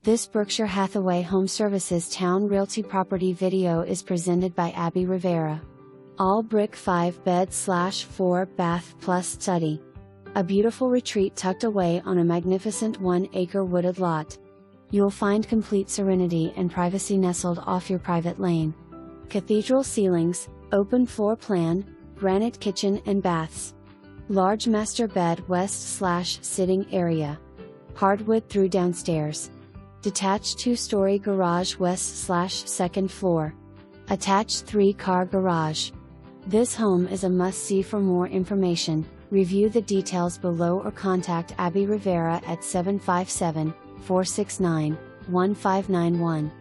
This Berkshire Hathaway HomeServices Towne Realty property video is presented by Abby Rivera. All brick 5-bed/4 bath plus study. A beautiful retreat tucked away on a magnificent 1-acre wooded lot. You'll find complete serenity and privacy nestled off your private lane. Cathedral ceilings, open floor plan, granite kitchen and baths. Large master bed west/sitting area. Hardwood through downstairs. Detached 2-story garage west/second floor. Attached 3-car garage. This home is a must-see. For more information, review the details below or contact Abby Rivera at 757-469-1591.